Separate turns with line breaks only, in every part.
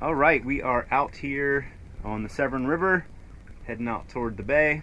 All right, we are out here on the Severn River, heading out toward the bay.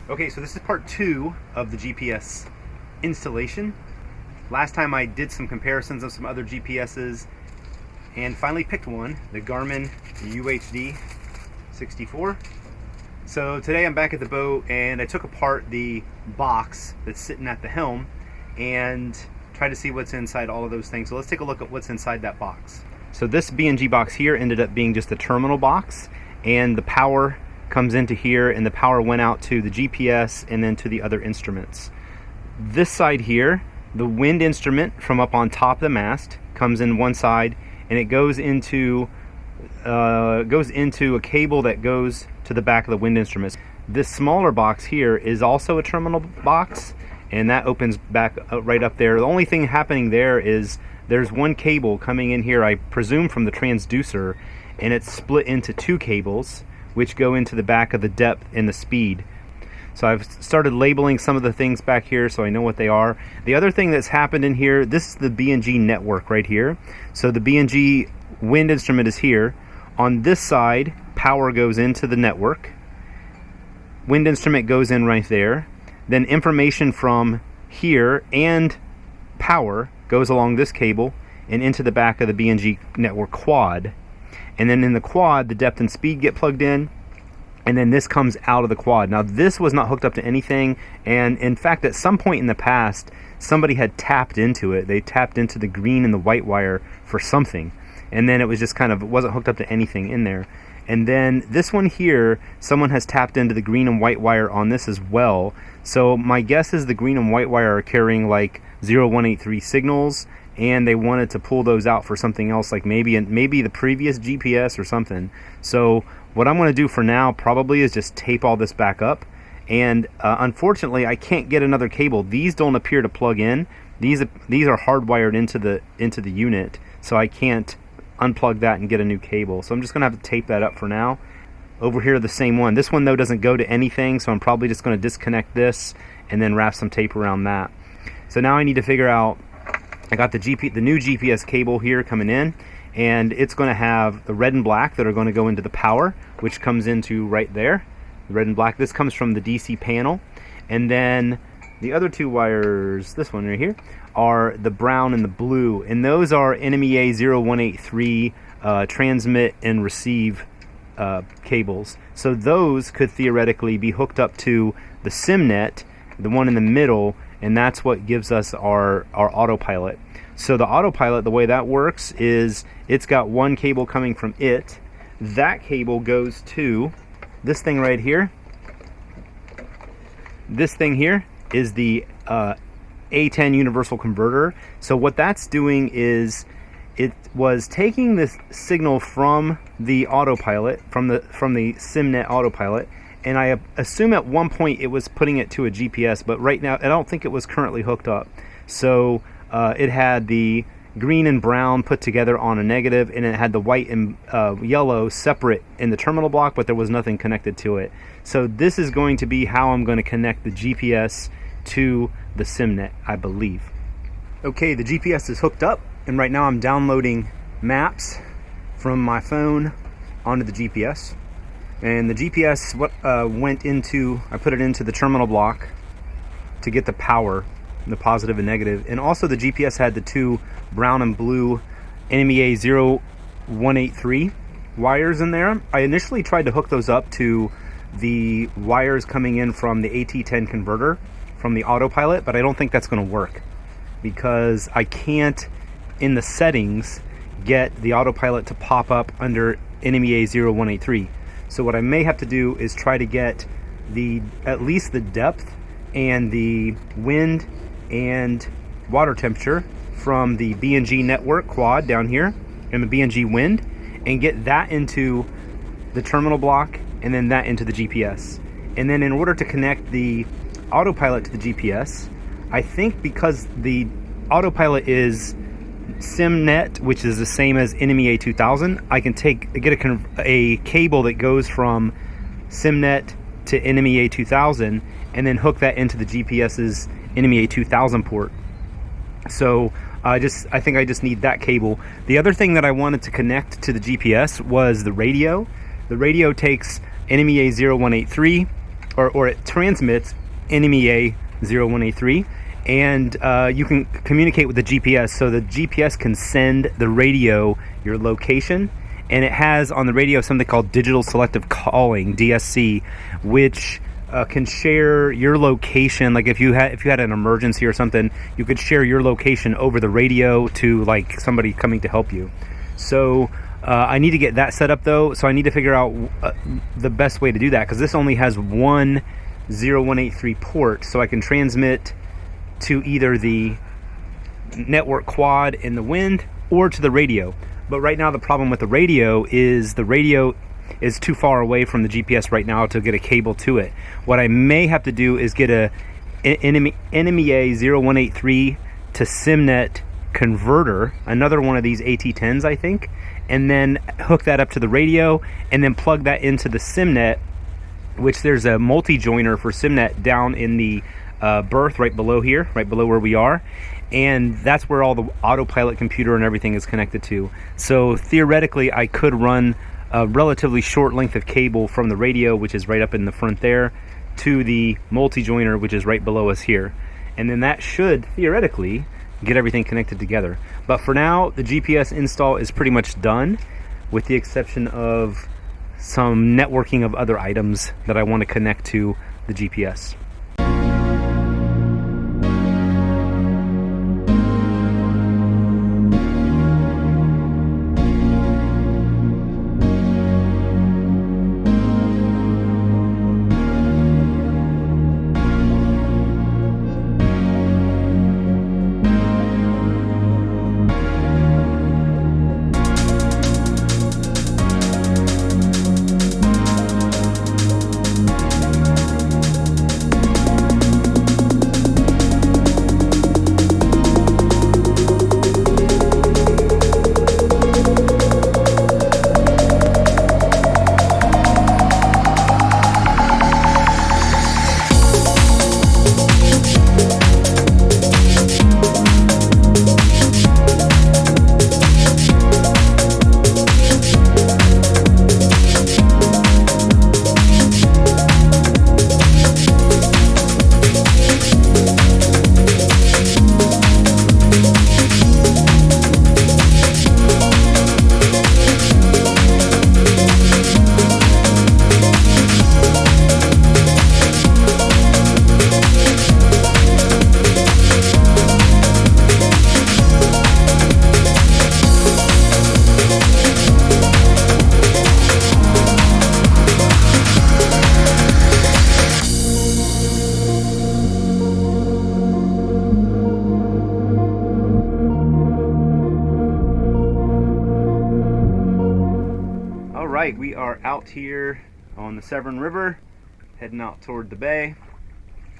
Okay, so this is part 2 of the GPS installation. Last time I did some comparisons of some other GPSs and finally picked one, the Garmin UHD 64. So today I'm back at the boat and I took apart the box that's sitting at the helm and tried to see what's inside all of those things. So let's take a look at what's inside that box. So this B&G box here ended up being just a terminal box, and the power comes into here, and the power went out to the GPS and then to the other instruments. This side here, the wind instrument from up on top of the mast comes in one side, and it goes into a cable that goes to the back of the wind instruments. This smaller box here is also a terminal box, and that opens back right up there. The only thing happening there is there's one cable coming in here, I presume from the transducer, and it's split into 2 cables which go into the back of the depth and the speed. So I've started labeling some of the things back here so I know what they are. The other thing that's happened in here, this is the B&G network right here. So the B&G wind instrument is here. On this side, power goes into the network. Wind instrument goes in right there. Then information from here and power goes along this cable and into the back of the B&G network quad. And then in the quad, the depth and speed get plugged in, and then this comes out of the quad. Now this was not hooked up to anything, and in fact at some point in the past somebody had tapped into it. They tapped into the green and the white wire for something, and then it was just kind of, it wasn't hooked up to anything in there. And then this one here, someone has tapped into the green and white wire on this as well. So my guess is the green and white wire are carrying like 0183 signals, and they wanted to pull those out for something else, like maybe the previous GPS or something. So what I'm going to do for now probably is just tape all this back up, and unfortunately I can't get another cable. These don't appear to plug in. These are hardwired into the unit, so I can't unplug that and get a new cable. So I'm just going to have to tape that up for now. Over here, the same one. This one though doesn't go to anything, so I'm probably just going to disconnect this and then wrap some tape around that. So now I need to figure out, I got the new GPS cable here coming in, and it's going to have the red and black that are going to go into the power, which comes into right there. The red and black, this comes from the DC panel. And then the other 2 wires, this one right here, are the brown and the blue, and those are NMEA 0183 transmit and receive cables. So those could theoretically be hooked up to the SimNet, the one in the middle, and that's what gives us our autopilot. So the autopilot, the way that works is it's got one cable coming from it. That cable goes to this thing right here. This thing here is the A10 universal converter. So what that's doing is it was taking this signal from the autopilot, from the SimNet autopilot, and I assume at one point it was putting it to a GPS, but right now I don't think it was currently hooked up. So it had the green and brown put together on a negative, and it had the white and yellow separate in the terminal block, but there was nothing connected to it. So this is going to be how I'm going to connect the GPS to the SimNet, I believe. Okay, the GPS is hooked up, and right now I'm downloading maps from my phone onto the GPS. And the GPS went into, I put it into the terminal block to get the power, the positive and negative. And also the GPS had the 2 brown and blue NMEA 0183 wires in there. I initially tried to hook those up to the wires coming in from the AT10 converter from the autopilot, but I don't think that's going to work because I can't, in the settings, get the autopilot to pop up under NMEA 0183. So what I may have to do is try to get at least the depth and the wind and water temperature from the BNG network quad down here and the BNG wind, and get that into the terminal block and then that into the GPS. And then in order to connect the autopilot to the GPS, I think because the autopilot is SimNet, which is the same as NMEA 2000, I can get a cable that goes from SimNet to NMEA 2000 and then hook that into the GPS's NMEA 2000 port. So I think I just need that cable. The other thing that I wanted to connect to the GPS was the radio. The radio takes NMEA 0183, or it transmits NMEA 0183, and you can communicate with the GPS. So the GPS can send the radio your location, and it has on the radio something called digital selective calling, DSC, which can share your location. Like if you had an emergency or something, you could share your location over the radio to like somebody coming to help you. So I need to get that set up though, so I need to figure out the best way to do that, because this only has one 0183 port, so I can transmit to either the network quad in the wind or to the radio. But right now the problem with the radio is too far away from the GPS right now to get a cable to it. What I may have to do is get a NMEA 0183 to SimNet converter, another one of these AT10s I think, and then hook that up to the radio and then plug that into the SimNet, which there's a multi-joiner for SimNet down in the berth right below here, right below where we are, and that's where all the autopilot computer and everything is connected to. So theoretically I could run a relatively short length of cable from the radio, which is right up in the front there, to the multi-joiner, which is right below us here, and then that should theoretically get everything connected together. But for now the GPS install is pretty much done, with the exception of some networking of other items that I want to connect to the GPS. Alright, we are out here on the Severn River, heading out toward the bay,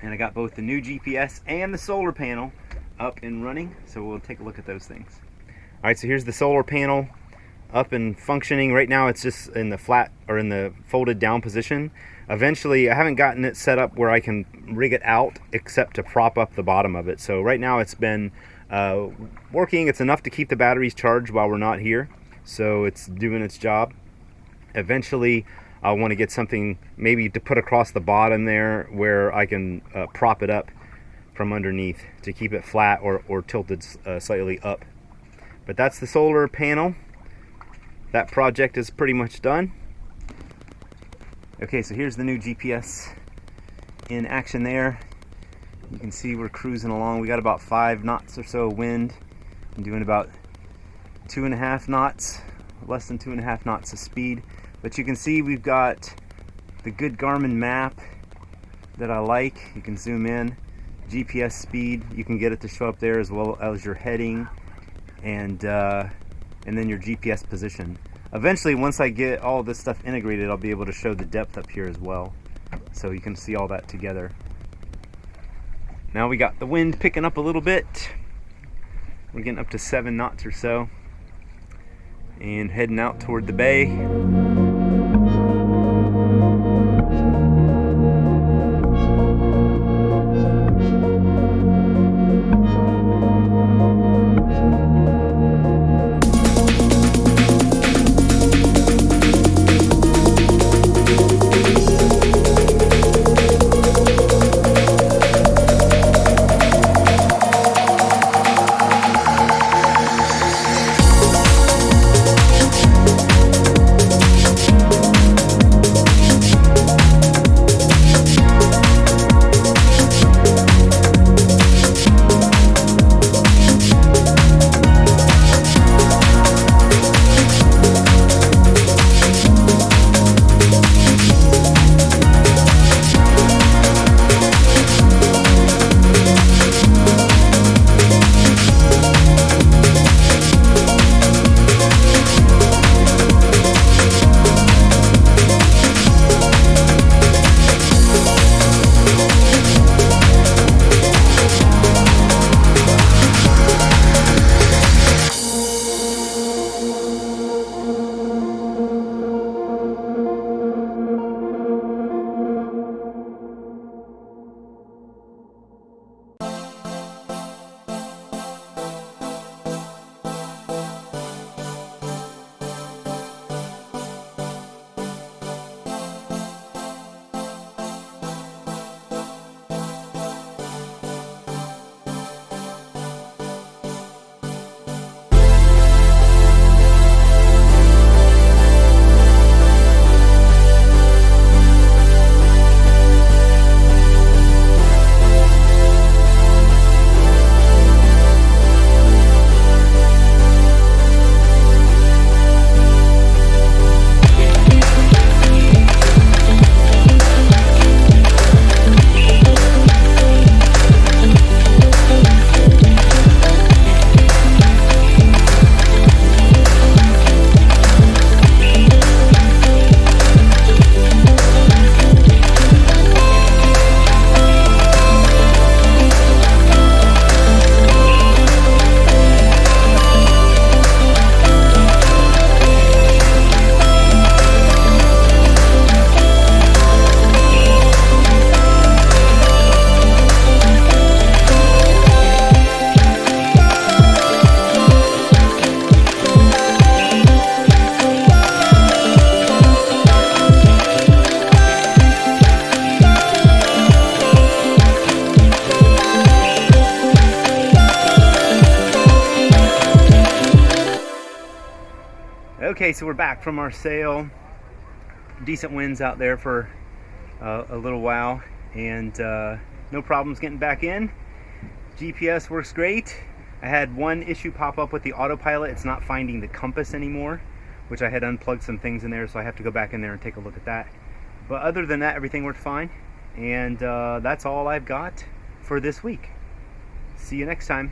and I got both the new GPS and the solar panel up and running, so we'll take a look at those things. Alright, so here's the solar panel up and functioning. Right now it's just in the flat, or in the folded down position. Eventually, I haven't gotten it set up where I can rig it out except to prop up the bottom of it. So right now it's been working. It's enough to keep the batteries charged while we're not here, so it's doing its job. Eventually I want to get something maybe to put across the bottom there where I can prop it up from underneath to keep it flat or tilted slightly up. But that's the solar panel. That project is pretty much done. Okay, so here's the new GPS in action there. You can see we're cruising along. We got about 5 knots or so wind. I'm doing about 2.5 knots, less than 2.5 knots of speed. But you can see we've got the good Garmin map that I like. You can zoom in. GPS speed, you can get it to show up there, as well as your heading and then your GPS position. Eventually, once I get all this stuff integrated, I'll be able to show the depth up here as well, so you can see all that together. Now we got the wind picking up a little bit. We're getting up to 7 knots or so, and heading out toward the bay. Okay, so we're back from our sail. Decent winds out there for a little while, and no problems getting back in. GPS works great. I had one issue pop up with the autopilot. It's not finding the compass anymore, which I had unplugged some things in there, so I have to go back in there and take a look at that. But other than that, everything worked fine, and that's all I've got for this week. See you next time.